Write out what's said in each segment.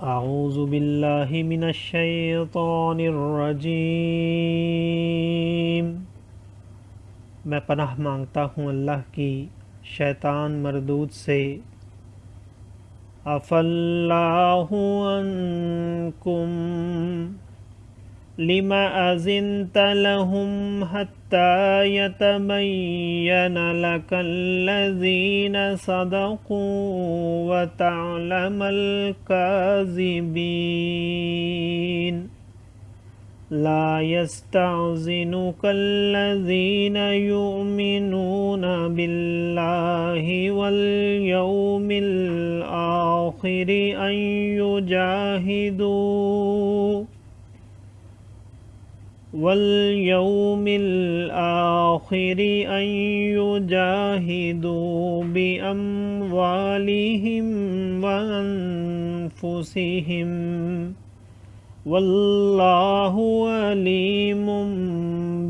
أعوذ بالله من الشیطان الرجیم میں پناہ مانگتا ہوں اللہ کی شیطان مردود سے۔ عفا اللہ عنکم لم أذنت لهم حتى يتبين لك الذين صدقوا وتعلم الكاذبين لا يستعزنك الذين يؤمنون بالله واليوم الآخر أن يجاهدوا بأموالهم وأنفسهم والله عليم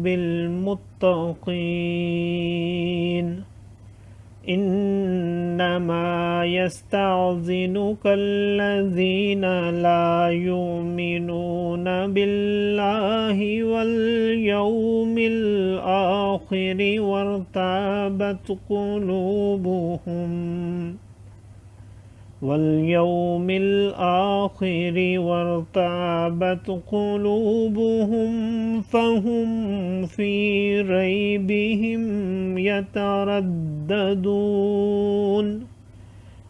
بالمتقين إنما يستعذنك الذين لا يؤمنون بالله واليوم الآخر وارتابت قلوبهم فهم في ريبهم يترددون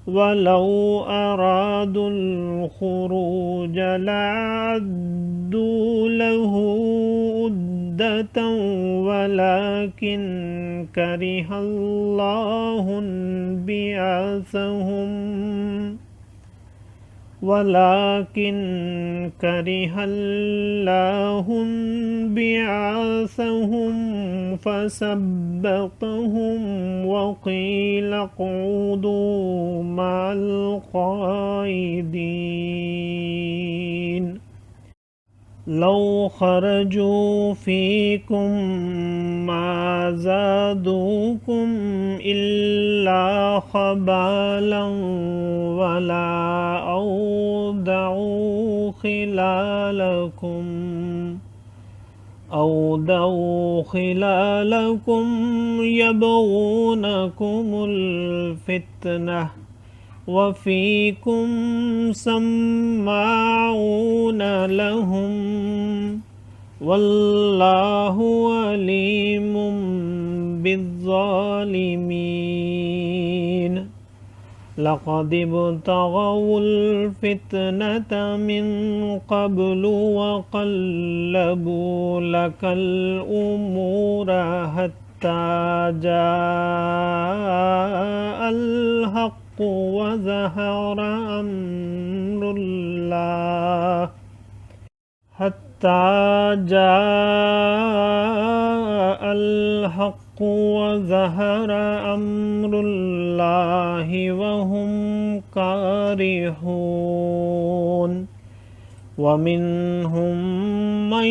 ولو أرادوا الخروج لعدوا له عدة ولكن كره الله بعاثهم فثبطهم وقيل اقعدوا مع القاعدين لو خرجوا فيكم ما زادوكم إلا خبالا ولا أودعوا خلالكم يبغونكم الفتنة وفيكم سماعون لهم والله عليم بالظالمين لقد ابتغوا الفتنة من قبل وقلبوا لك الأمور حتى جاء الحق وظهر أمر الله وهم كارهون ومنهم من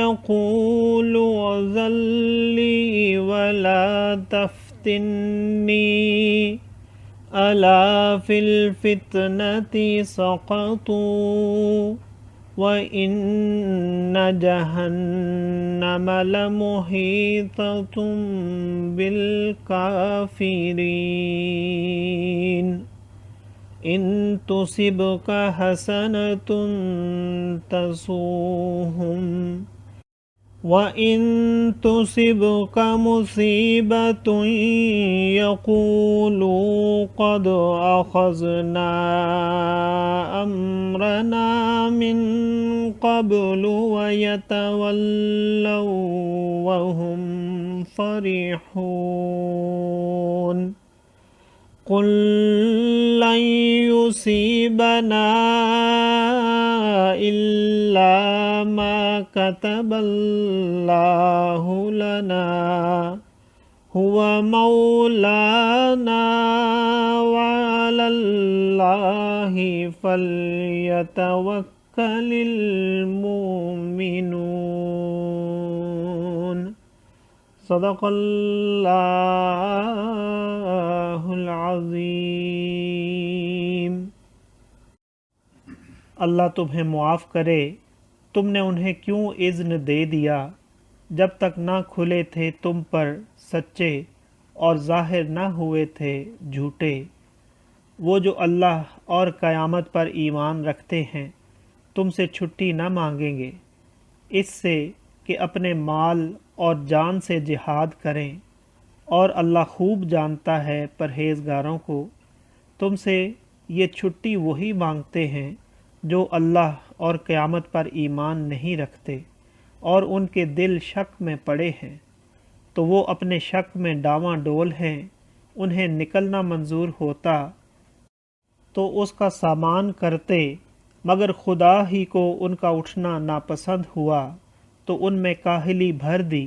يقول ائذن لي ولا تفتني ألا في الفتنة سقطوا وإن جهنم لمحيطة بالكافرين إن تصبك حسنة تسؤهم وإن تصبك مصيبة يقولوا قد أخذنا أمرنا من قبل ويتولوا وهم فرحون قل لن يصيبنا إلا ما كتب الله لنا هو مولانا وعلى الله فليتوكل المؤمنون صدق الله العظيم. अल्लाह तुम्हें मुआफ़ करे, तुमने उन्हें क्यों इज़्न दे दिया जब तक ना खुले थे तुम पर सच्चे और ज़ाहिर न हुए थे झूठे। वो जो अल्लाह और क़यामत पर ईमान रखते हैं तुमसे छुट्टी न मांगेंगे इससे कि अपने माल और जान से जिहाद करें, और अल्लाह खूब जानता है परहेज़गारों को। तुमसे ये छुट्टी वही मांगते हैं जो अल्लाह और क़यामत पर ईमान नहीं रखते और उनके दिल शक में पड़े हैं, तो वो अपने शक में डावांडोल हैं। उन्हें निकलना मंजूर होता तो उसका सामान करते, मगर खुदा ही को उनका उठना नापसंद हुआ तो उनमें काहिली भर दी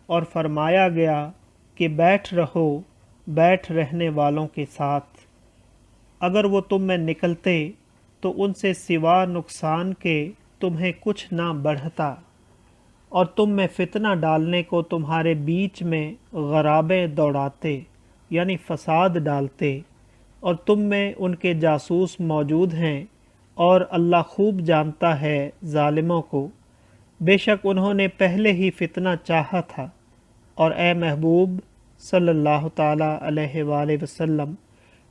और फरमाया गया कि बैठ रहो बैठ रहने वालों के साथ। अगर वो तुम में निकलते तो उनसे सिवा नुकसान के तुम्हें कुछ ना बढ़ता, और तुम में फितना डालने को तुम्हारे बीच में गराबें दौड़ाते यानी फसाद डालते, और तुम में उनके जासूस मौजूद हैं, और अल्लाह खूब जानता है ज़ालिमों को। बेशक उन्होंने पहले ही फितना चाहा था, और ए महबूब सल्लल्लाहु ताला अलैहि वसल्लम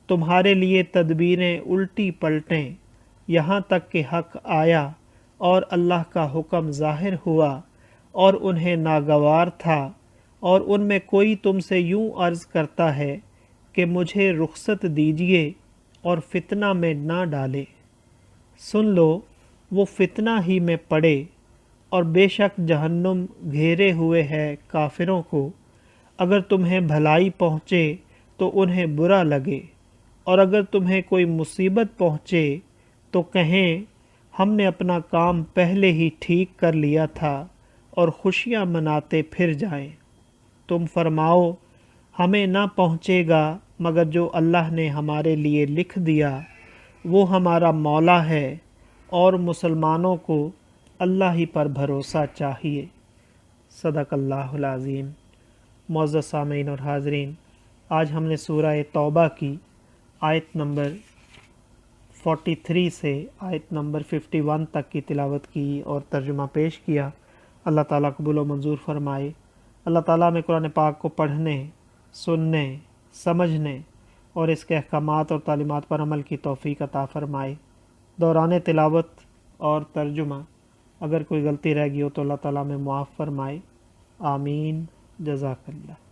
तुम्हारे लिए तदबीरें उल्टी पलटें यहाँ तक कि हक़ आया और अल्लाह का हुक्म ज़ाहिर हुआ और उन्हें नागवार था, और उनमें कोई तुमसे यूं अर्ज़ करता है कि मुझे रुखसत दीजिए और फितना में ना डाले। सुन लो वो फितना ही में पड़े, और बेशक जहन्नुम घेरे हुए है काफिरों को। अगर तुम्हें भलाई पहुँचे तो उन्हें बुरा लगे, और अगर तुम्हें कोई मुसीबत पहुँचे तो कहें हमने अपना काम पहले ही ठीक कर लिया था, और खुशियाँ मनाते फिर जाएं। तुम फरमाओ हमें ना पहुँचेगा मगर जो अल्लाह ने हमारे लिए लिख दिया, वो हमारा मौला है, और मुसलमानों को अल्लाह ही पर भरोसा चाहिए। सदक़ल्लाहुल अज़ीम। मुअज़्ज़ज़ सामीन और हाज़रीन, आज हमने सूरह तौबा की आयत नंबर 43 से आयत नंबर 51 तक की तिलावत की और तर्जुमा पेश किया। अल्लाह ताला कबूल व मंजूर फरमाए। अल्लाह ताला में कुरान पाक को पढ़ने, सुनने, समझने और इसके अहकामात और तालीमात पर अमल की तौफ़ीक अता फ़रमाए। दौरान तिलावत और तर्जुमा अगर कोई गलती रह गई हो तो अल्लाह ताला में मुआफ़ फ़रमाए। आमीन। जज़ाकल्लाह।